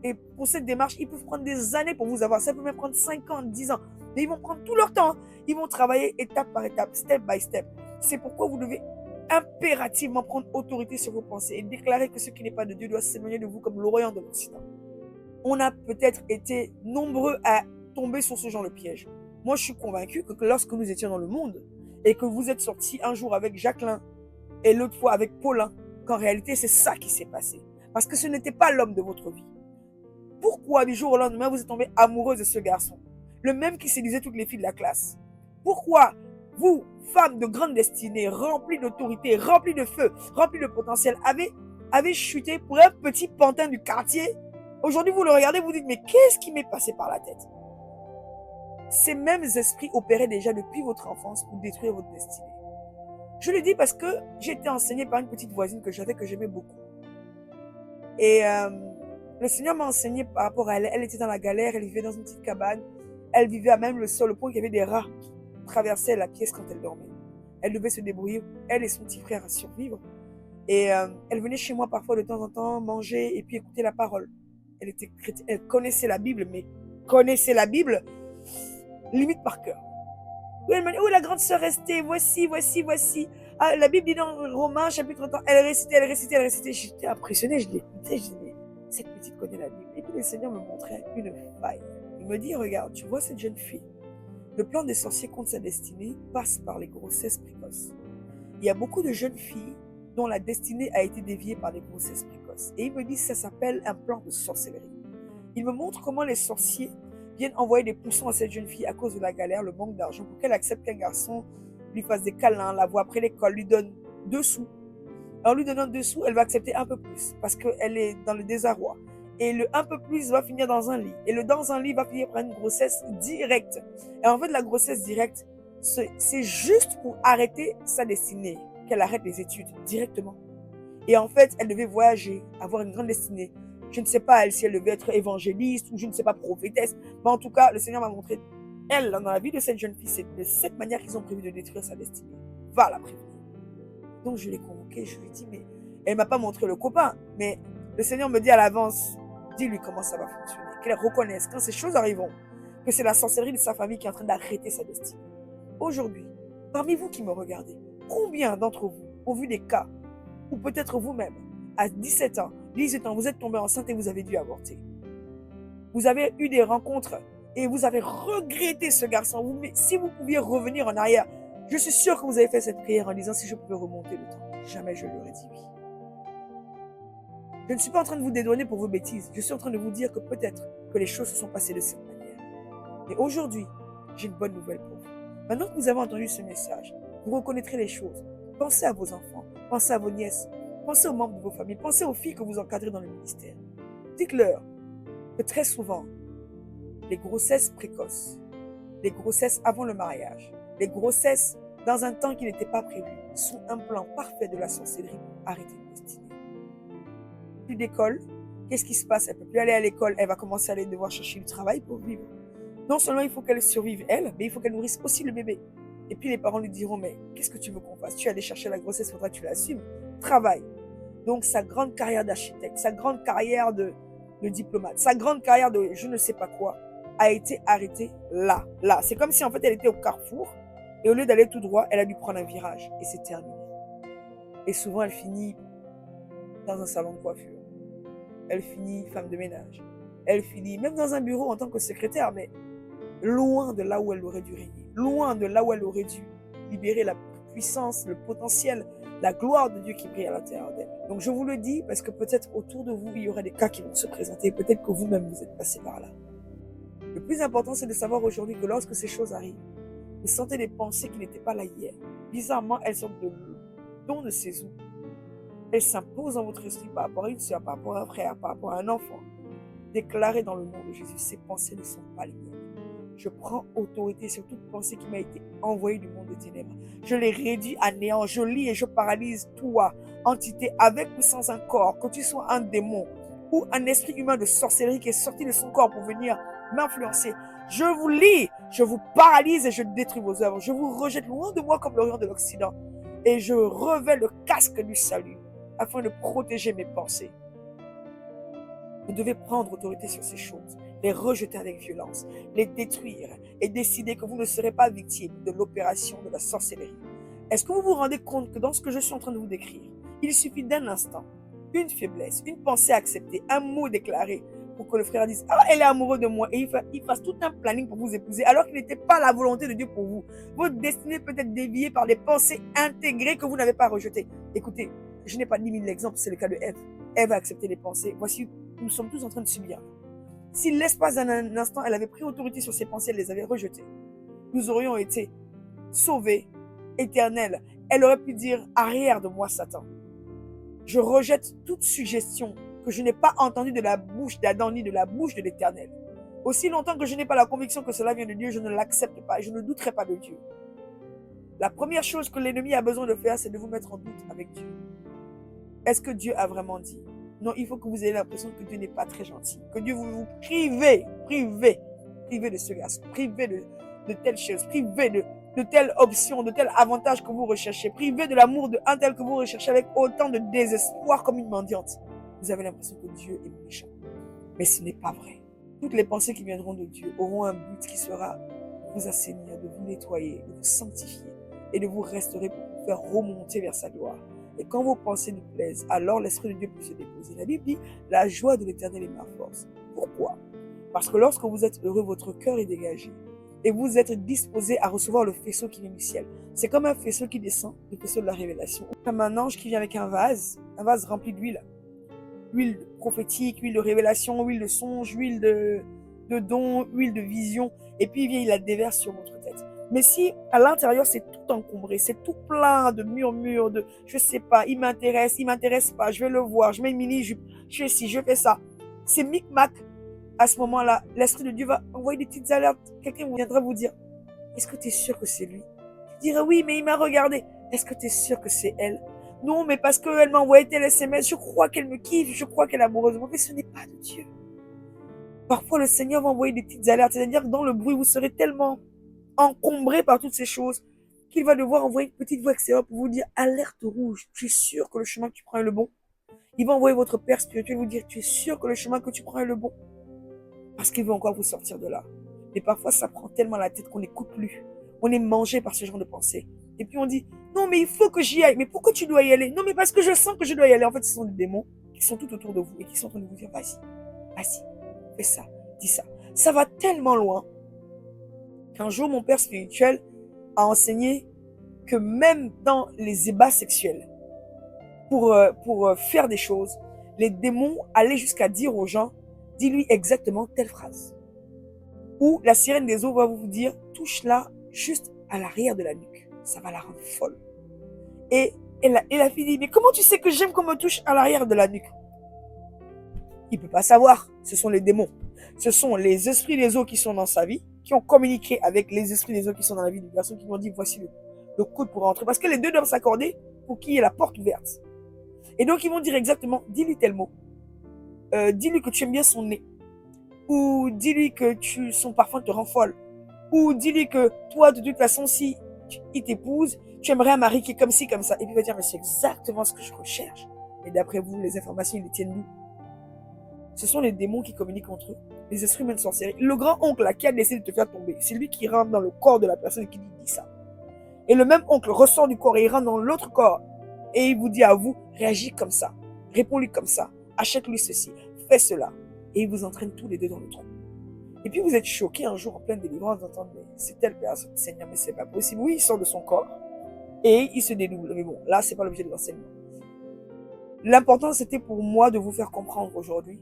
Et pour cette démarche, ils peuvent prendre des années pour vous avoir. Ça peut même prendre 5 ans, 10 ans. Mais ils vont prendre tout leur temps. Ils vont travailler étape par étape, step by step. C'est pourquoi vous devez impérativement prendre autorité sur vos pensées et déclarer que ce qui n'est pas de Dieu doit s'éloigner de vous comme l'Orient de l'Occident. On a peut-être été nombreux à tomber sur ce genre de piège. Moi, je suis convaincue que lorsque nous étions dans le monde et que vous êtes sortis un jour avec Jacqueline et l'autre fois avec Paulin, qu'en réalité, c'est ça qui s'est passé. Parce que ce n'était pas l'homme de votre vie. Pourquoi du jour au lendemain, vous êtes tombée amoureuse de ce garçon? Le même qui séduisait toutes les filles de la classe. Pourquoi vous, femmes de grande destinée, remplies d'autorité, remplies de feu, remplies de potentiel, avez chuté pour un petit pantin du quartier? Aujourd'hui, vous le regardez, vous dites, mais qu'est-ce qui m'est passé par la tête? Ces mêmes esprits opéraient déjà depuis votre enfance pour détruire votre destinée. Je le dis parce que j'ai été enseignée par une petite voisine que j'avais, que j'aimais beaucoup. Et le Seigneur m'a enseigné par rapport à elle. Elle était dans la galère, elle vivait dans une petite cabane. Elle vivait à même le sol, au point qu'il y avait des rats qui traversaient la pièce quand elle dormait. Elle devait se débrouiller, elle et son petit frère, à survivre. Et elle venait chez moi parfois de temps en temps manger et puis écouter la parole. Elle était chrétienne, elle connaissait la Bible, mais connaissait la Bible limite par cœur. Oui, elle m'a dit, oh, la grande sœur restée, voici. Ah, la Bible dit dans Romains, chapitre 30, elle récitait. J'étais impressionnée, je l'écoutais, je disais, mais cette petite connaît la Bible. Et puis le Seigneur me montrait une faille. Il me dit, regarde, tu vois cette jeune fille? Le plan des sorciers contre sa destinée passe par les grossesses précoces. Il y a beaucoup de jeunes filles dont la destinée a été déviée par les grossesses précoces. Et il me dit, ça s'appelle un plan de sorcellerie. Il me montre comment les sorciers viennent envoyer des poussons à cette jeune fille à cause de la galère, le manque d'argent, pour qu'elle accepte qu'un garçon lui fasse des câlins, la voit après l'école, lui donne 2 sous. En lui donnant 2 sous, elle va accepter un peu plus parce qu'elle est dans le désarroi. Et le un peu plus va finir dans un lit. Et le dans un lit va finir par une grossesse directe. Et en fait, la grossesse directe, c'est juste pour arrêter sa destinée, qu'elle arrête les études directement. Et en fait, elle devait voyager, avoir une grande destinée. Je ne sais pas, elle, si elle devait être évangéliste ou je ne sais pas, prophétesse. Mais en tout cas, le Seigneur m'a montré, elle, dans la vie de cette jeune fille, c'est de cette manière qu'ils ont prévu de détruire sa destinée. Va la prévenir. Donc je l'ai convoquée, je lui ai dit, mais elle ne m'a pas montré le copain. Mais le Seigneur me dit à l'avance, dis-lui comment ça va fonctionner. Qu'elle reconnaisse, quand ces choses arriveront, que c'est la sorcellerie de sa famille qui est en train d'arrêter sa destinée. Aujourd'hui, parmi vous qui me regardez, combien d'entre vous ont vu des cas, ou peut-être vous-même, à 17 ans, 18 ans, vous êtes tombé enceinte et vous avez dû avorter. Vous avez eu des rencontres et vous avez regretté ce garçon. Si vous pouviez revenir en arrière, Je suis sûre que vous avez fait cette prière en disant si je pouvais remonter le temps. Jamais je lui aurais dit oui. Je ne suis pas en train de vous dédouaner pour vos bêtises. Je suis en train de vous dire que peut-être que les choses se sont passées de cette manière. Mais aujourd'hui, j'ai une bonne nouvelle pour vous. Maintenant que vous avez entendu ce message, vous reconnaîtrez les choses. Pensez à vos enfants, pensez à vos nièces, pensez aux membres de vos familles, pensez aux filles que vous encadrez dans le ministère. Dites-leur que très souvent, les grossesses précoces, les grossesses avant le mariage, les grossesses dans un temps qui n'était pas prévu, sont un plan parfait de la sorcellerie pour arrêter une destinée. Plus d'école, qu'est-ce qui se passe? Elle ne peut plus aller à l'école, elle va commencer à aller devoir chercher du travail pour vivre. Non seulement il faut qu'elle survive elle, mais il faut qu'elle nourrisse aussi le bébé. Et puis les parents lui diront, mais qu'est-ce que tu veux qu'on fasse? Tu es allé chercher la grossesse, il faudra que tu l'assumes. Travail. Donc sa grande carrière d'architecte, sa grande carrière de diplomate, sa grande carrière de je ne sais pas quoi, a été arrêtée là. C'est comme si en fait elle était au carrefour, et au lieu d'aller tout droit, elle a dû prendre un virage, et c'est terminé. Et souvent elle finit dans un salon de coiffure. Elle finit femme de ménage. Elle finit même dans un bureau en tant que secrétaire, mais loin de là où elle aurait dû régner, loin de là où elle aurait dû libérer la puissance, le potentiel, la gloire de Dieu qui brille à l'intérieur d'elle. Donc je vous le dis parce que peut-être autour de vous, il y aura des cas qui vont se présenter, peut-être que vous-même vous êtes passé par là. Le plus important, c'est de savoir aujourd'hui que lorsque ces choses arrivent, vous sentez des pensées qui n'étaient pas là hier. Bizarrement, elles sortent de don de ces eaux. Elles s'imposent dans votre esprit par rapport à une soeur, par rapport à un frère, par rapport à un enfant. Déclarez dans le nom de Jésus, ces pensées ne sont pas les miennes. Je prends autorité sur toute pensée qui m'a été envoyée du monde des ténèbres. Je les réduis à néant. Je lis et je paralyse toi, entité avec ou sans un corps, que tu sois un démon ou un esprit humain de sorcellerie qui est sorti de son corps pour venir m'influencer. Je vous lis, je vous paralyse et je détruis vos œuvres. Je vous rejette loin de moi comme l'Orient de l'Occident. Et je revêt le casque du salut afin de protéger mes pensées. Vous devez prendre autorité sur ces choses, les rejeter avec violence, les détruire et décider que vous ne serez pas victime de l'opération de la sorcellerie. Est-ce que vous vous rendez compte que dans ce que je suis en train de vous décrire, il suffit d'un instant, une faiblesse, une pensée acceptée, un mot déclaré pour que le frère dise « Ah, elle est amoureuse de moi » et il fasse tout un planning pour vous épouser alors qu'il n'était pas la volonté de Dieu pour vous. Votre destinée peut être déviée par des pensées intégrées que vous n'avez pas rejetées. Écoutez, je n'ai pas 10 000 exemples, c'est le cas de Ève. Ève a accepté les pensées. Voici, nous sommes tous en train de subir. Si l'espace d'un instant, elle avait pris autorité sur ses pensées, elle les avait rejetées, nous aurions été sauvés, éternels. Elle aurait pu dire « Arrière de moi, Satan. Je rejette toute suggestion que je n'ai pas entendue de la bouche d'Adam ni de la bouche de l'Éternel. Aussi longtemps que je n'ai pas la conviction que cela vient de Dieu, je ne l'accepte pas et je ne douterai pas de Dieu. » La première chose que l'ennemi a besoin de faire, c'est de vous mettre en doute avec Dieu. Est-ce que Dieu a vraiment dit? Non, il faut que vous ayez l'impression que Dieu n'est pas très gentil. Que Dieu vous prive de ce garçon, privé de telle chose, privé de telle option, de tel avantage que vous recherchez, privé de l'amour de un tel que vous recherchez avec autant de désespoir comme une mendiante. Vous avez l'impression que Dieu est méchant. Mais ce n'est pas vrai. Toutes les pensées qui viendront de Dieu auront un but qui sera de vous assainir, de vous nettoyer, de vous sanctifier et de vous restaurer pour vous faire remonter vers sa gloire. Et quand vos pensées nous plaisent, alors l'Esprit de Dieu peut se déposer. La Bible dit, la joie de l'Éternel est ma force. Pourquoi? Parce que lorsque vous êtes heureux, votre cœur est dégagé. Et vous êtes disposé à recevoir le faisceau qui vient du ciel. C'est comme un faisceau qui descend, le faisceau de la révélation. Comme un ange qui vient avec un vase rempli d'huile. Huile prophétique, huile de révélation, huile de songe, huile de don, huile de vision. Et puis il vient, il la déverse sur votre tête. Mais si à l'intérieur c'est tout encombré, c'est tout plein de murmures, de je sais pas, il m'intéresse pas, je vais le voir, je mets une mini-jupe, je fais ci, je fais ça. C'est micmac. À ce moment-là, l'Esprit de Dieu va envoyer des petites alertes. Quelqu'un viendra vous dire, est-ce que tu es sûr que c'est lui? Tu diras oui, mais il m'a regardé. Est-ce que tu es sûr que c'est elle? Non, mais parce qu'elle m'a envoyé tel SMS, je crois qu'elle me kiffe, je crois qu'elle est amoureuse de moi, mais ce n'est pas de Dieu. Parfois, le Seigneur va envoyer des petites alertes, c'est-à-dire que dans le bruit, vous serez tellement encombré par toutes ces choses, qu'il va devoir envoyer une petite voix extérieure pour vous dire alerte rouge, tu es sûr que le chemin que tu prends est le bon? Il va envoyer votre père spirituel vous dire tu es sûr que le chemin que tu prends est le bon? Parce qu'il veut encore vous sortir de là. Mais parfois ça prend tellement la tête qu'on n'écoute plus. On est mangé par ce genre de pensée. Et puis on dit non mais il faut que j'y aille. Mais pourquoi tu dois y aller? Non mais parce que je sens que je dois y aller. En fait ce sont des démons qui sont tout autour de vous et qui sont en train de vous dire vas-y, fais ça, dis ça. Ça va tellement loin. Un jour, mon père spirituel a enseigné que même dans les ébats sexuels, pour faire des choses, les démons allaient jusqu'à dire aux gens, dis-lui exactement telle phrase. Ou la sirène des eaux va vous dire, touche-la juste à l'arrière de la nuque. Ça va la rendre folle. Et la fille dit, mais comment tu sais que j'aime qu'on me touche à l'arrière de la nuque? Il ne peut pas savoir. Ce sont les démons. Ce sont les esprits des eaux qui sont dans sa vie, qui ont communiqué avec les esprits des eaux qui sont dans la vie du garçon, qui lui ont dit, voici le code pour rentrer. Parce que les deux doivent s'accorder pour qu'il y ait la porte ouverte. Et donc, ils vont dire exactement, dis-lui tel mot. Dis-lui que tu aimes bien son nez. Ou dis-lui que son parfum te rend folle. Ou dis-lui que toi, de toute façon, si il t'épouse, tu aimerais un mari qui est comme ci, comme ça. Et puis il va dire, mais c'est exactement ce que je recherche. Et d'après vous, les informations, ils les tiennent d'où? Ce sont les démons qui communiquent entre eux. Les esprits humains de sorcellerie. Le grand-oncle là, qui a décidé de te faire tomber, c'est lui qui rentre dans le corps de la personne qui dit ça. Et le même oncle ressort du corps et il rentre dans l'autre corps. Et il vous dit à vous, réagis comme ça. Réponds-lui comme ça. Achète-lui ceci. Fais cela. Et il vous entraîne tous les deux dans le trou. Et puis vous êtes choqué un jour en pleine délivrance d'entendre, mais c'est telle personne, Seigneur, mais c'est pas possible. Oui, il sort de son corps et il se dédouble. Mais bon, là, c'est pas l'objet de l'enseignement. L'important, c'était pour moi de vous faire comprendre aujourd'hui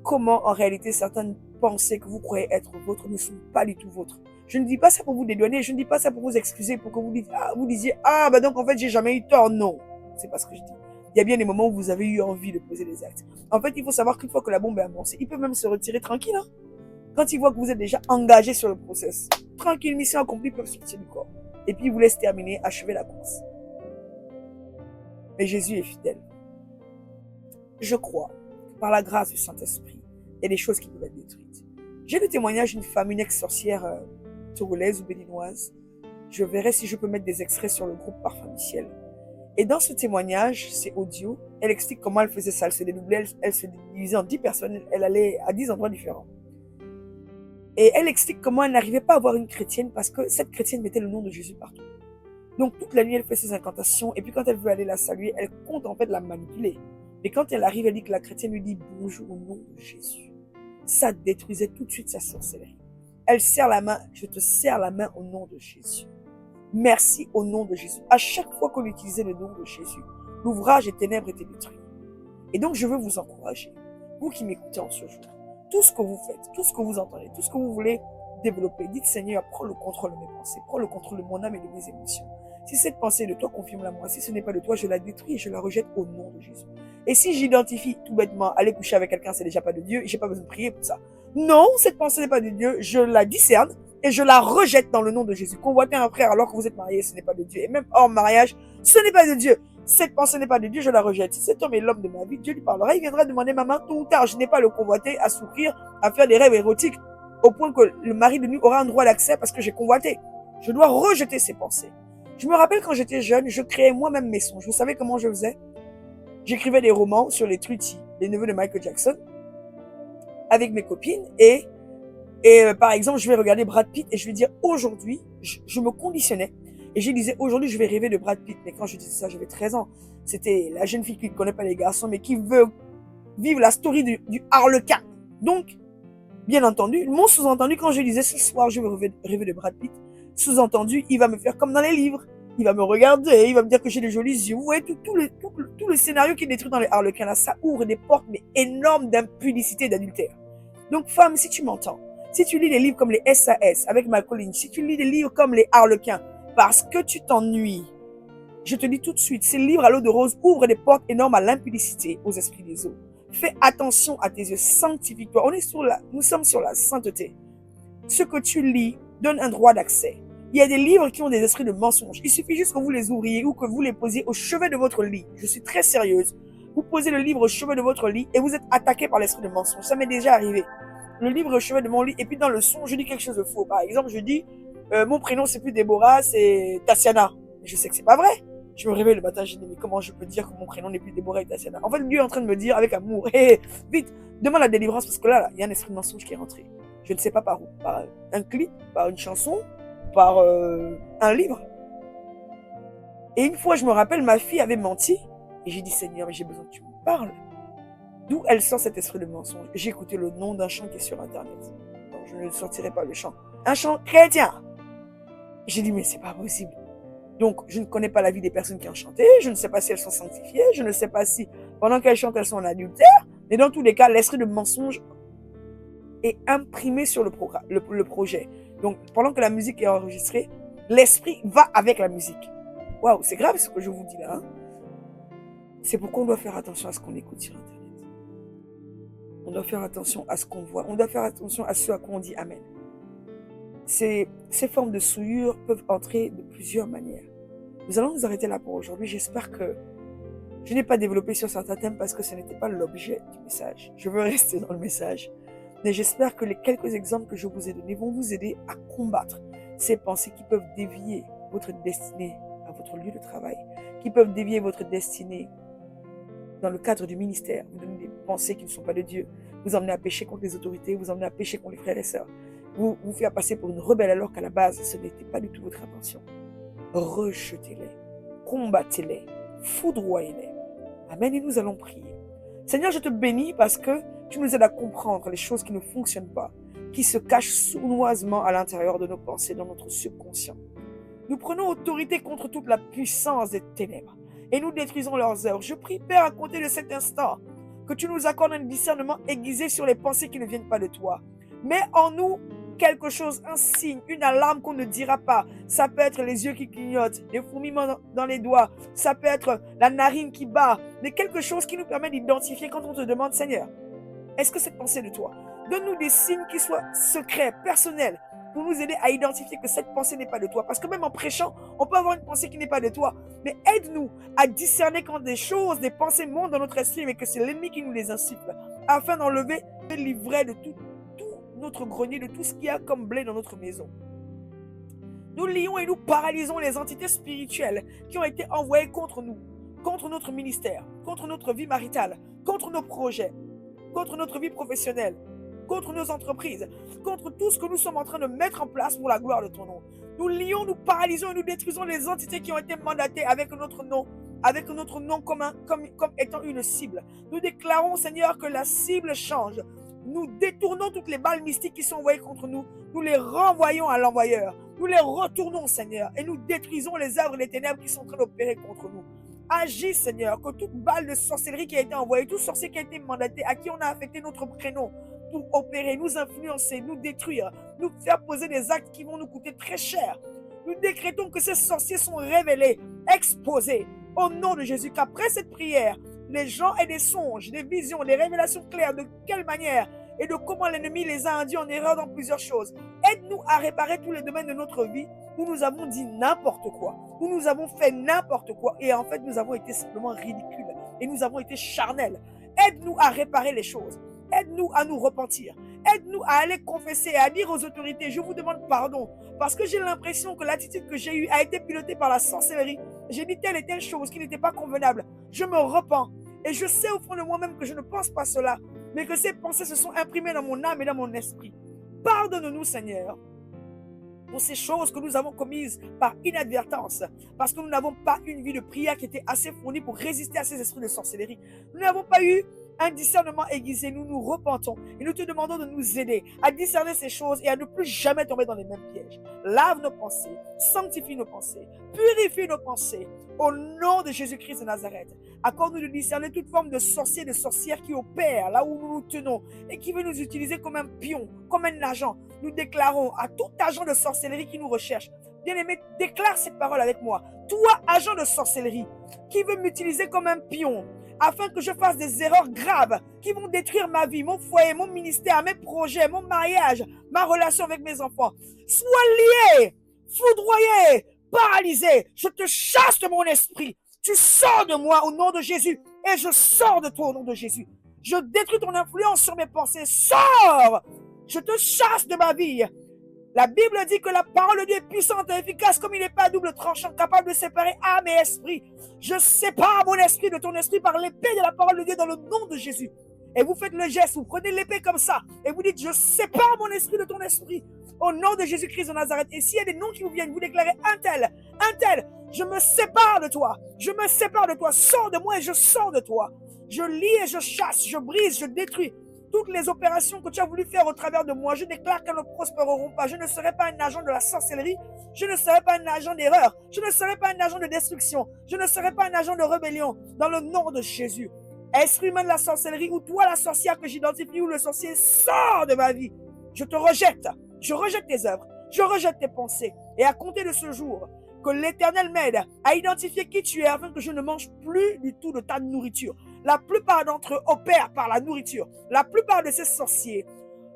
comment, en réalité, certaines pensées que vous croyez être vôtres ne sont pas du tout vôtres. Je ne dis pas ça pour vous dédouaner, je ne dis pas ça pour vous excuser, pour que vous disiez, bah donc en fait, j'ai jamais eu tort. Non, c'est pas ce que je dis. Il y a bien des moments où vous avez eu envie de poser des actes. En fait, il faut savoir qu'une fois que la bombe est amorcée, il peut même se retirer tranquille, hein. Quand ils voient que vous êtes déjà engagé sur le process, tranquille, mission accomplie, ils peuvent sortir du corps. Et puis, ils vous laissent terminer, achever la course. Mais Jésus est fidèle. Je crois que par la grâce du Saint-Esprit, il y a des choses qui peuvent être détruites. J'ai le témoignage d'une femme, une ex-sorcière togolaise ou béninoise. Je verrai si je peux mettre des extraits sur le groupe Parfum du Ciel. Et dans ce témoignage, c'est audio, elle explique comment elle faisait ça. Elle se dédoublait, elle se divisait en 10 personnes, elle allait à 10 endroits différents. Et elle explique comment elle n'arrivait pas à avoir une chrétienne parce que cette chrétienne mettait le nom de Jésus partout. Donc toute la nuit, elle fait ses incantations et puis quand elle veut aller la saluer, elle compte en fait la manipuler. Et quand elle arrive, elle dit que la chrétienne lui dit bonjour au nom de Jésus. Ça détruisait tout de suite sa sorcellerie. Elle serre la main, je te serre la main au nom de Jésus. Merci au nom de Jésus. À chaque fois qu'on utilisait le nom de Jésus, l'ouvrage des ténèbres était détruit. Et donc je veux vous encourager, vous qui m'écoutez en ce jour. Tout ce que vous faites, tout ce que vous entendez, tout ce que vous voulez développer, dites Seigneur, prends le contrôle de mes pensées, prends le contrôle de mon âme et de mes émotions. Si cette pensée est de toi, confirme-la moi. Si ce n'est pas de toi, je la détruis et je la rejette au nom de Jésus. Et si j'identifie tout bêtement, aller coucher avec quelqu'un, c'est déjà pas de Dieu, et j'ai pas besoin de prier pour ça. Non, cette pensée n'est pas de Dieu, je la discerne et je la rejette dans le nom de Jésus. Convoiter un frère alors que vous êtes mariés, ce n'est pas de Dieu. Et même hors mariage, ce n'est pas de Dieu. Cette pensée n'est pas de Dieu, je la rejette. Si cet homme est l'homme de ma vie, Dieu lui parlera, il viendra demander ma main tôt ou tard. Je n'ai pas le convoité à souffrir, à faire des rêves érotiques, au point que le mari de nuit aura un droit d'accès parce que j'ai convoité. Je dois rejeter ces pensées. Je me rappelle quand j'étais jeune, je créais moi-même mes songes. Vous savez comment je faisais? J'écrivais des romans sur les Tweety, les neveux de Michael Jackson, avec mes copines et par exemple, je vais regarder Brad Pitt et je vais dire aujourd'hui, je me conditionnais et je disais aujourd'hui, je vais rêver de Brad Pitt. Mais quand je disais ça, j'avais 13 ans. C'était la jeune fille qui ne connaît pas les garçons, mais qui veut vivre la story du harlequin. Donc, bien entendu, mon sous-entendu, quand je disais ce soir, je vais rêver de Brad Pitt, sous-entendu, il va me faire comme dans les livres. Il va me regarder, il va me dire que j'ai des jolis yeux. Vous voyez, tout le scénario qui est détruit dans les harlequins, là, ça ouvre des portes mais énormes d'impudicité et d'adultère. Donc, femme, si tu m'entends, si tu lis des livres comme les SAS avec Malcolm Lynch, si tu lis des livres comme les Harlequins, parce que tu t'ennuies, je te dis tout de suite, ces livres à l'eau de rose ouvrent des portes énormes à l'impudicité, aux esprits des eaux. Fais attention à tes yeux, sanctifie-toi. Nous sommes sur la sainteté. Ce que tu lis donne un droit d'accès. Il y a des livres qui ont des esprits de mensonges. Il suffit juste que vous les ouvriez ou que vous les posiez au chevet de votre lit. Je suis très sérieuse. Vous posez le livre au chevet de votre lit et vous êtes attaqué par l'esprit de mensonge. Ça m'est déjà arrivé. Le livre est au chevet de mon lit et puis dans le son, je dis quelque chose de faux. Par exemple, je dis, mon prénom c'est plus Déborah, c'est Tatiana. Je sais que c'est pas vrai. Je me réveille le matin, je dis, mais comment je peux dire que mon prénom n'est plus Déborah et Tatiana? En fait, Dieu est en train de me dire avec amour, hé, vite, demande la délivrance parce que là, il y a un esprit de mensonge qui est rentré. Je ne sais pas par où. Par un clip, par une chanson, par un livre. Et une fois, je me rappelle, ma fille avait menti. Et j'ai dit, Seigneur, mais j'ai besoin que tu me parles. D'où elle sort cet esprit de mensonge? J'ai écouté le nom d'un chant qui est sur Internet. Donc, je ne sortirai pas le chant. Un chant chrétien. J'ai dit, mais c'est pas possible. Donc, je ne connais pas la vie des personnes qui ont chanté, je ne sais pas si elles sont sanctifiées, je ne sais pas si pendant qu'elles chantent, elles sont en adultère, mais dans tous les cas, l'esprit de mensonge est imprimé sur le projet. Donc, pendant que la musique est enregistrée, l'esprit va avec la musique. Waouh, c'est grave ce que je vous dis là. Hein? C'est pourquoi on doit faire attention à ce qu'on écoute sur Internet. On doit faire attention à ce qu'on voit. On doit faire attention à ce à quoi on dit Amen. Ces formes de souillure peuvent entrer de plusieurs manières. Nous allons nous arrêter là pour aujourd'hui. J'espère que je n'ai pas développé sur certains thèmes parce que ce n'était pas l'objet du message. Je veux rester dans le message. Mais j'espère que les quelques exemples que je vous ai donnés vont vous aider à combattre ces pensées qui peuvent dévier votre destinée à votre lieu de travail, qui peuvent dévier votre destinée dans le cadre du ministère, vous donner des pensées qui ne sont pas de Dieu, vous emmener à pécher contre les autorités, vous emmener à pécher contre les frères et sœurs, vous faire passer pour une rebelle alors qu'à la base, ce n'était pas du tout votre intention. Rejetez-les, combattez-les, foudroyez-les. Amen, et nous allons prier. Seigneur, je te bénis parce que tu nous aides à comprendre les choses qui ne fonctionnent pas, qui se cachent sournoisement à l'intérieur de nos pensées, dans notre subconscient. Nous prenons autorité contre toute la puissance des ténèbres et nous détruisons leurs œuvres. Je prie, Père, à compter de cet instant, que tu nous accordes un discernement aiguisé sur les pensées qui ne viennent pas de toi. Mets en nous quelque chose, un signe, une alarme qu'on ne dira pas. Ça peut être les yeux qui clignotent, des fourmillements dans les doigts, ça peut être la narine qui bat, mais quelque chose qui nous permet d'identifier quand on te demande, Seigneur, est-ce que cette pensée est de toi? Donne-nous des signes qui soient secrets, personnels, pour nous aider à identifier que cette pensée n'est pas de toi. Parce que même en prêchant, on peut avoir une pensée qui n'est pas de toi. Mais aide-nous à discerner quand des choses, des pensées montent dans notre esprit, mais que c'est l'ennemi qui nous les insuffle, afin d'enlever le livret de tout notre grenier, de tout ce qu'il y a comme blé dans notre maison. Nous lions et nous paralysons les entités spirituelles qui ont été envoyées contre nous, contre notre ministère, contre notre vie maritale, contre nos projets, contre notre vie professionnelle, contre nos entreprises, contre tout ce que nous sommes en train de mettre en place pour la gloire de ton nom. Nous lions, nous paralysons et nous détruisons les entités qui ont été mandatées avec notre nom comme étant une cible. Nous déclarons, Seigneur, que la cible change. Nous détournons toutes les balles mystiques qui sont envoyées contre nous. Nous les renvoyons à l'envoyeur. Nous les retournons, Seigneur, et nous détruisons les œuvres et les ténèbres qui sont en train d'opérer contre nous. Agis, Seigneur, que toute balle de sorcellerie qui a été envoyée, tout sorcier qui a été mandaté, à qui on a affecté notre prénom, pour opérer, nous influencer, nous détruire, nous faire poser des actes qui vont nous coûter très cher. Nous décrétons que ces sorciers sont révélés, exposés, au nom de Jésus, qu'après cette prière, les gens aient des songes, des visions, des révélations claires de quelle manière et de comment l'ennemi les a induits en erreur dans plusieurs choses. Aide-nous à réparer tous les domaines de notre vie où nous avons dit n'importe quoi, où nous avons fait n'importe quoi et en fait nous avons été simplement ridicules et nous avons été charnels. Aide-nous à réparer les choses. Aide-nous à nous repentir. Aide-nous à aller confesser et à dire aux autorités, je vous demande pardon parce que j'ai l'impression que l'attitude que j'ai eue a été pilotée par la sorcellerie. J'ai dit telle et telle chose qui n'était pas convenable. Je me repens et je sais au fond de moi-même que je ne pense pas cela, mais que ces pensées se sont imprimées dans mon âme et dans mon esprit. Pardonne-nous, Seigneur, pour ces choses que nous avons commises par inadvertance, parce que nous n'avons pas une vie de prière qui était assez fournie pour résister à ces esprits de sorcellerie. Nous n'avons pas eu un discernement aiguisé. Nous nous repentons et nous te demandons de nous aider à discerner ces choses et à ne plus jamais tomber dans les mêmes pièges. Lave nos pensées, sanctifie nos pensées, purifie nos pensées au nom de Jésus-Christ de Nazareth. Accorde-nous de discerner toute forme de sorcier, de sorcière qui opère là où nous nous tenons et qui veut nous utiliser comme un pion, comme un agent. Nous déclarons à tout agent de sorcellerie qui nous recherche, bien-aimé, déclare cette parole avec moi. Toi, agent de sorcellerie, qui veut m'utiliser comme un pion, afin que je fasse des erreurs graves qui vont détruire ma vie, mon foyer, mon ministère, mes projets, mon mariage, ma relation avec mes enfants. Sois lié, foudroyé, paralysé. Je te chasse de mon esprit. Tu sors de moi au nom de Jésus et je sors de toi au nom de Jésus. Je détruis ton influence sur mes pensées. Sors! Je te chasse de ma vie. La Bible dit que la parole de Dieu est puissante et efficace comme il n'est pas double tranchant, capable de séparer âme et esprit. Je sépare mon esprit de ton esprit par l'épée de la parole de Dieu dans le nom de Jésus. Et vous faites le geste, vous prenez l'épée comme ça et vous dites, je sépare mon esprit de ton esprit au nom de Jésus-Christ de Nazareth. Et s'il y a des noms qui vous viennent, vous déclarez un tel, je me sépare de toi, je me sépare de toi, sors de moi et je sors de toi. Je lie et je chasse, je brise, je détruis toutes les opérations que tu as voulu faire au travers de moi, je déclare qu'elles ne prospéreront pas. Je ne serai pas un agent de la sorcellerie. Je ne serai pas un agent d'erreur. Je ne serai pas un agent de destruction. Je ne serai pas un agent de rébellion. Dans le nom de Jésus. Esprit humain de la sorcellerie, ou toi la sorcière que j'identifie, ou le sorcier, sort de ma vie. Je te rejette. Je rejette tes œuvres. Je rejette tes pensées. Et à compter de ce jour, que l'Éternel m'aide à identifier qui tu es afin que je ne mange plus du tout de ta nourriture. La plupart d'entre eux opèrent par la nourriture. La plupart de ces sorciers,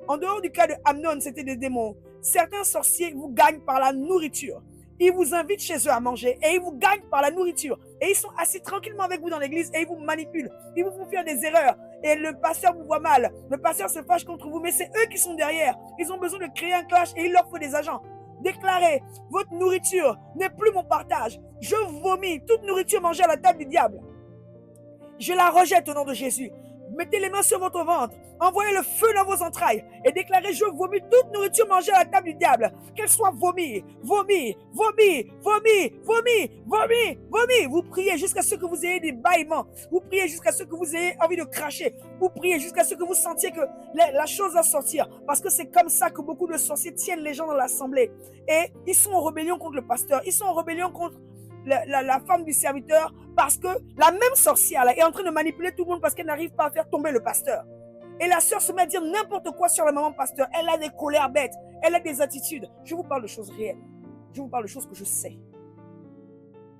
en dehors du cas de Amnon, c'était des démons. Certains sorciers vous gagnent par la nourriture. Ils vous invitent chez eux à manger et ils vous gagnent par la nourriture. Et ils sont assis tranquillement avec vous dans l'église et ils vous manipulent. Ils vous font faire des erreurs. Et le pasteur vous voit mal. Le pasteur se fâche contre vous, mais c'est eux qui sont derrière. Ils ont besoin de créer un clash et il leur faut des agents. Déclarez, votre nourriture n'est plus mon partage. Je vomis toute nourriture mangée à la table du diable. Je la rejette au nom de Jésus. Mettez les mains sur votre ventre. Envoyez le feu dans vos entrailles. Et déclarez, je vomis toute nourriture mangée à la table du diable. Qu'elle soit vomi, vomi, vomi, vomi, vomi, vomi, vomi. Vous priez jusqu'à ce que vous ayez des bâillements. Vous priez jusqu'à ce que vous ayez envie de cracher. Vous priez jusqu'à ce que vous sentiez que la chose va sortir. Parce que c'est comme ça que beaucoup de sorciers tiennent les gens dans l'assemblée. Et ils sont en rébellion contre le pasteur. Ils sont en rébellion contre la femme du serviteur, parce que la même sorcière là, est en train de manipuler tout le monde parce qu'elle n'arrive pas à faire tomber le pasteur. Et la sœur se met à dire n'importe quoi sur la maman pasteur. Elle a des colères bêtes, elle a des attitudes. Je vous parle de choses réelles. Je vous parle de choses que je sais.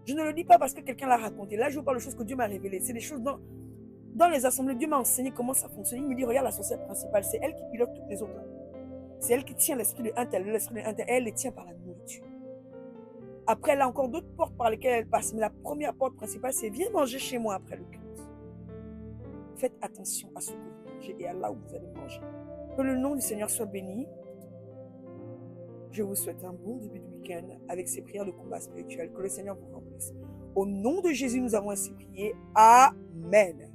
Je ne le dis pas parce que quelqu'un l'a raconté. Là, je vous parle de choses que Dieu m'a révélées. C'est des choses dans les assemblées. Dieu m'a enseigné comment ça fonctionne. Il me dit, regarde la sorcière principale, c'est elle qui pilote toutes les autres. C'est elle qui tient l'esprit de un tel, elle les tient par la nourriture. Après, elle a encore d'autres portes par lesquelles elle passe. Mais la première porte principale, c'est viens manger chez moi après le culte. Faites attention à ce que vous mangez et à là où vous allez manger. Que le nom du Seigneur soit béni. Je vous souhaite un bon début de week-end avec ces prières de combat spirituel. Que le Seigneur vous remplisse. Au nom de Jésus, nous avons ainsi prié. Amen.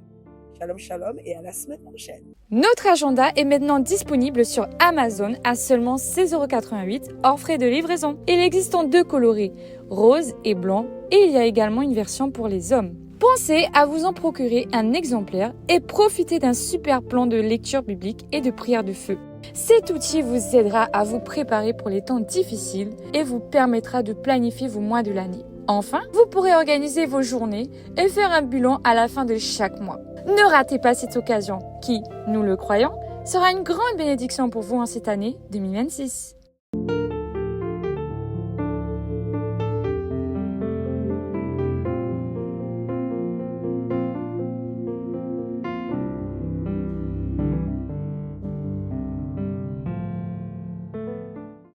Shalom, shalom et à la semaine prochaine. Notre agenda est maintenant disponible sur Amazon à seulement 16,88 € hors frais de livraison. Il existe en deux coloris, rose et blanc, et il y a également une version pour les hommes. Pensez à vous en procurer un exemplaire et profitez d'un super plan de lecture biblique et de prière de feu. Cet outil vous aidera à vous préparer pour les temps difficiles et vous permettra de planifier vos mois de l'année. Enfin, vous pourrez organiser vos journées et faire un bilan à la fin de chaque mois. Ne ratez pas cette occasion qui, nous le croyons, sera une grande bénédiction pour vous en cette année 2026.